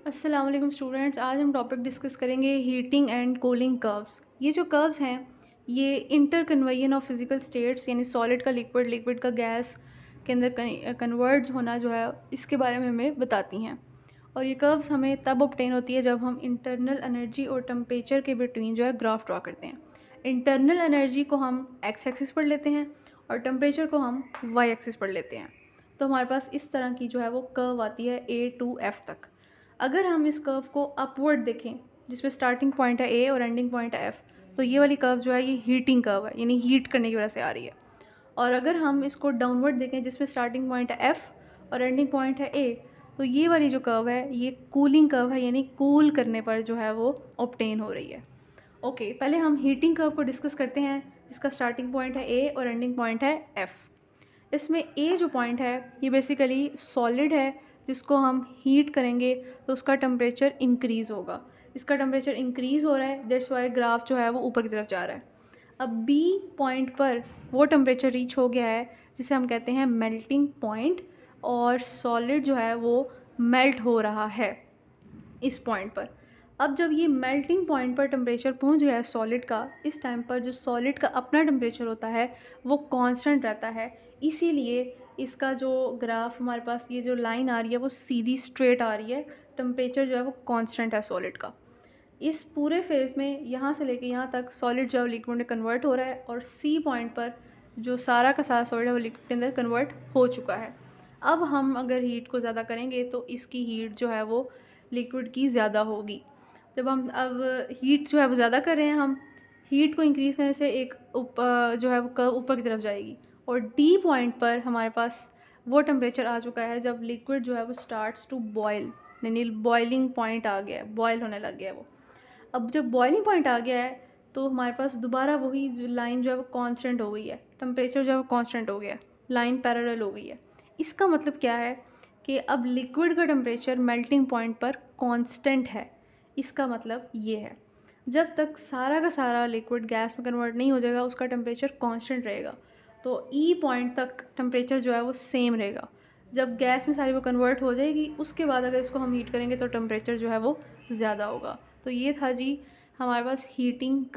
अस्सलाम वालेकुम स्टूडेंट्स। आज हम टॉपिक डिस्कस करेंगे हीटिंग एंड कूलिंग कर्व्स। ये जो कर्व्स हैं ये inter conversion of physical states यानी सॉलिड का लिक्विड, लिक्विड का गैस के अंदर कन्वर्ट्स होना जो है इसके बारे में हमें बताती हैं। और ये कर्व्स हमें तब ऑब्टेन होती है जब हम इंटरनल एनर्जी और टेम्परेचर के बिटवीन जो है ग्राफ ड्रा करते हैं। इंटरनल एनर्जी को हम एक्स एक्सिस पर लेते हैं और टेम्परेचर को हम वाई एक्सिस पर लेते हैं। तो हमारे पास इस तरह की जो है वो कर्व आती है ए टू एफ तक। अगर हम इस कर्व को अपवर्ड देखें जिसमें स्टार्टिंग पॉइंट है ए और एंडिंग पॉइंट है एफ, तो ये वाली कर्व जो है ये हीटिंग कर्व है, यानी हीट करने की वजह से आ रही है। और अगर हम इसको डाउनवर्ड देखें जिसमें स्टार्टिंग पॉइंट है एफ और एंडिंग पॉइंट है ए, तो ये वाली जो कर्व है ये कूलिंग कर्व है, यानी कूल करने पर जो है वो ऑब्टेन हो रही है। ओके, पहले हम हीटिंग कर्व को डिस्कस करते हैं जिसका स्टार्टिंग पॉइंट है ए और एंडिंग पॉइंट है एफ। इसमें ए जो पॉइंट है ये बेसिकली सॉलिड है जिसको हम हीट करेंगे तो उसका टेम्परेचर इंक्रीज़ होगा। इसका टेम्परेचर इंक्रीज़ हो रहा है, दैट्स वाई ग्राफ जो है वो ऊपर की तरफ जा रहा है। अब बी पॉइंट पर वो टेम्परेचर रीच हो गया है जिसे हम कहते हैं मेल्टिंग पॉइंट, और सॉलिड जो है वो मेल्ट हो रहा है इस पॉइंट पर। अब जब ये मेल्टिंग पॉइंट पर टेम्परेचर पहुंच गया है सॉलिड का, इस टाइम पर जो सॉलिड का अपना टेम्परेचर होता है वो कांस्टेंट रहता है। इसीलिए इसका जो ग्राफ हमारे पास ये जो लाइन आ रही है वो सीधी स्ट्रेट आ रही है। टेम्परेचर जो है वो कांस्टेंट है सॉलिड का। इस पूरे फेज़ में यहाँ से लेके यहाँ तक सॉलिड जो है लिक्विड में कन्वर्ट हो रहा है, और सी पॉइंट पर जो सारा का सारा सॉलिड है वो लिक्विड के अंदर कन्वर्ट हो चुका है। अब हम अगर हीट को ज़्यादा करेंगे तो इसकी हीट जो है वो लिक्विड की ज़्यादा होगी। जब हम अब हीट जो है वो ज़्यादा कर रहे हैं, हम हीट को इंक्रीज़ करने से एक जो है वो कर्व ऊपर की तरफ जाएगी, और डी पॉइंट पर हमारे पास वो टेम्परेचर आ चुका है जब लिक्विड जो है वो स्टार्ट्स टू बॉयल, यानी बॉइलिंग पॉइंट आ गया है, बॉयल होने लग गया है वो। अब जब बॉइलिंग पॉइंट आ गया है तो हमारे पास दोबारा वही जो लाइन जो है वो कांस्टेंट हो गई है, टेम्परेचर जो है वो कांस्टेंट हो गया है, लाइन पैरेलल हो गई है। इसका मतलब क्या है कि अब लिक्विड का टेम्परेचर मेल्टिंग पॉइंट पर कांस्टेंट है। इसका मतलब ये है जब तक सारा का सारा लिक्विड गैस में कन्वर्ट नहीं हो जाएगा उसका टेम्परेचर कांस्टेंट रहेगा। तो ई पॉइंट तक टेम्परेचर जो है वो सेम रहेगा। जब गैस में सारी वो कन्वर्ट हो जाएगी उसके बाद अगर इसको हम हीट करेंगे तो टेम्परेचर जो है वो ज़्यादा होगा। तो ये था जी हमारे पास हीटिंग